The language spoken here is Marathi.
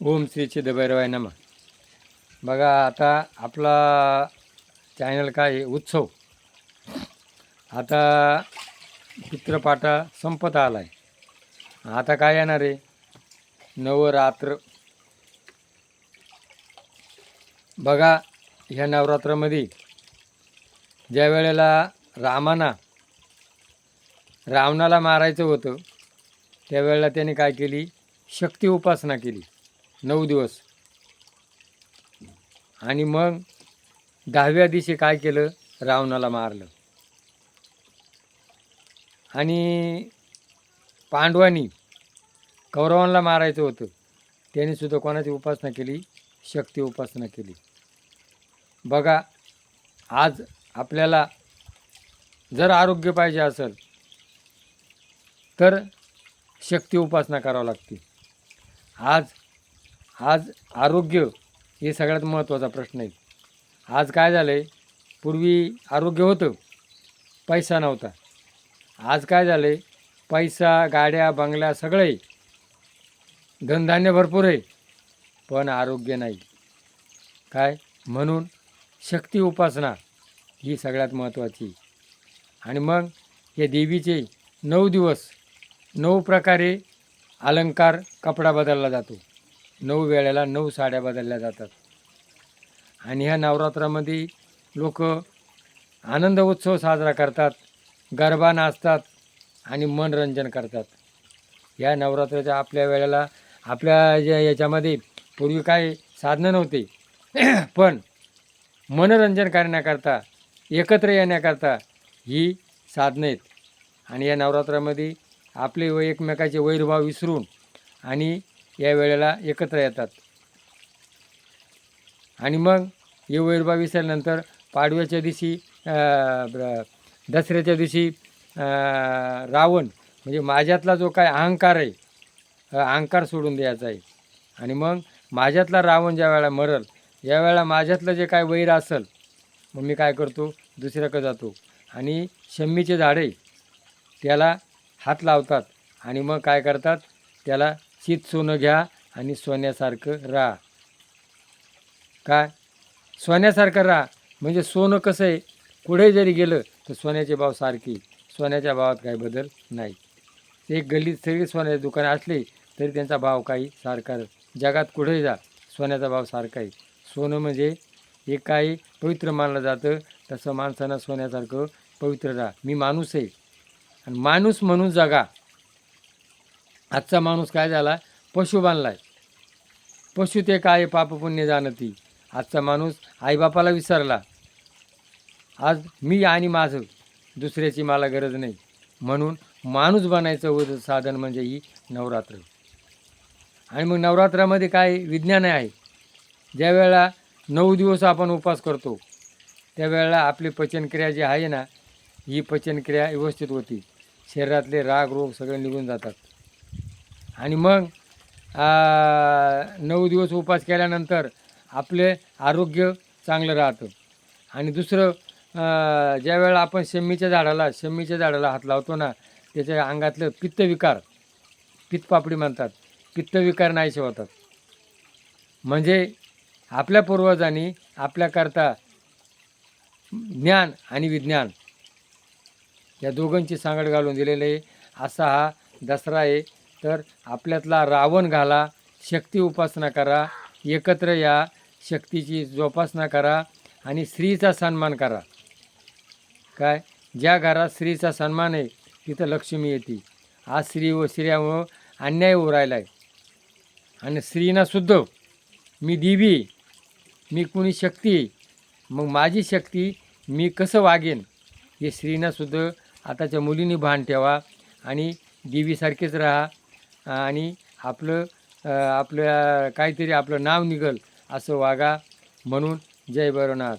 ओम श्री चिदभैरवाय नमः. बघा आता आपला चॅनल काय आहे, उत्सव. आता चित्रपाटा संपत आला आहे. आता काय येणार आहे, नवरात्र. बघा ह्या नवरात्रामध्ये ज्या वेळेला रावणाला मारायचं होतं, त्यावेळेला त्याने काय केली, शक्ती उपासना केली 9 दिवस. आणि मग 10व्या दिवशी काय केलं, रावणाला मारलं. आणि पांडवांनी कौरवांना मारायचं होतं, त्यांनी सुद्धा कोणाची उपासना केली, शक्ती उपासना केली. बघा आज आपल्याला जर आरोग्य पाहिजे असेल तर शक्ती उपासना करावं लागते. आज आरोग्य हे सगळ्यात महत्त्वाचा प्रश्न आहे. आज काय झालं आहे, पूर्वी आरोग्य होतं, पैसा नव्हता. आज काय झालं आहे, पैसा, गाड्या, बंगल्या सगळे, धनधान्य भरपूर आहे, पण आरोग्य नाही. काय म्हणून शक्ती उपासना ही सगळ्यात महत्त्वाची. आणि मग या देवीचे 9 दिवस 9 प्रकारे अलंकार, कपडा बदलला जातो. 9 वेळेला 9 साड्या बदलल्या जातात. आणि ह्या नवरात्रामध्ये लोक आनंद उत्सव साजरा करतात, गरबा नाचतात आणि मनोरंजन करतात. या नवरात्राच्या आपल्या वेळेला आपल्या याच्यामध्ये पूर्वी काय साधनं नव्हते, पण मनोरंजन करण्याकरता, एकत्र येण्याकरता ही साधनं आहेत. आणि या नवरात्रामध्ये आपले एकमेकाचे वैरभाव विसरून आणि या वेळेला एकत्र येतात. आणि मग हे वैरभाव विसरल्यानंतर पाडव्याच्या दिवशी, दसऱ्याच्या दिवशी रावण म्हणजे माझ्यातला जो काय अहंकार आहे, अहंकार सोडून द्यायचा आहे. आणि मग माझ्यातला रावण ज्या वेळेला मरल, यावेळेला माझ्यातलं जे काय वैर असेल, मग मी काय करतो, दुसऱ्याकडे जातो आणि शम्मीचे झाडे त्याला हात लावतात. आणि मग काय करतात, त्याला चित सोनं घ्या आणि सोन्यासारखं राहा. काय सोन्यासारखं राहा म्हणजे सोनं कसं आहे, कुठे जरी गेलं तर सोन्याचे भाव सारखे, सोन्याच्या भावात काही बदल नाही. एक गल्लीत सगळी सोन्याचे दुकानं असली तरी त्यांचा भाव काही सारखा. जगात कुठेही जा, सोन्याचा भाव सारखा आहे. सोनं म्हणजे हे काही पवित्र मानलं जातं, तसं माणसानं सोन्यासारखं पवित्र राहा. मी माणूस आहे आणि माणूस म्हणून जगा. आजचा माणूस काय झाला, पशु बांधला आहे. पशु ते काय पापपुण्य जाणती. आजचा माणूस आईबापाला विसरला. आज मी आणि माझं, दुसऱ्याची मला गरज नाही. म्हणून माणूस बनायचं साधन म्हणजे ही नवरात्र. आणि मग नवरात्रामध्ये काय विज्ञान आहे. ज्या वेळेला 9 दिवस आपण उपवास करतो, त्यावेळेला आपली पचनक्रिया जी आहे ना, ही पचनक्रिया व्यवस्थित होती. शरीरातले राग रोग सगळे निघून जातात. आणि मग 9 दिवस उपवास केल्यानंतर आपले आरोग्य चांगलं राहतं. आणि दुसरं, ज्या वेळेला आपण शम्मीच्या झाडाला हात लावतो ना, त्याच्या अंगातलं पित्तविकार, पित्तपापडी म्हणतात, पित्तविकार नाहीसे होतात. म्हणजे आपल्या पूर्वजांनी आपल्याकरता ज्ञान आणि विज्ञान या दोघांची सांगड घालून दिलेले आहे. असा हा दसरा आहे. तर आपल्यातला रावण घाला, शक्ती उपासना करा, एकत्र या, शक्तीची जोपासना करा आणि स्त्रीचा सन्मान करा. काय ज्या घरात स्त्रीचा सन्मान आहे तिथं लक्ष्मी येते. आज स्त्रियामुळं अन्याय होऊ राहिला आहे. आणि स्त्रीनासुद्धा मी देवी, मी कुणी शक्ती, मग माझी शक्ती मी कसं वागेन हे स्त्रीनासुद्धा आताच्या मुलींनी भान ठेवा आणि देवीसारखेच राहा. आणि आपल्या काहीतरी आपलं नाव निघल असं वागा. म्हणून जय भैरवनाथ.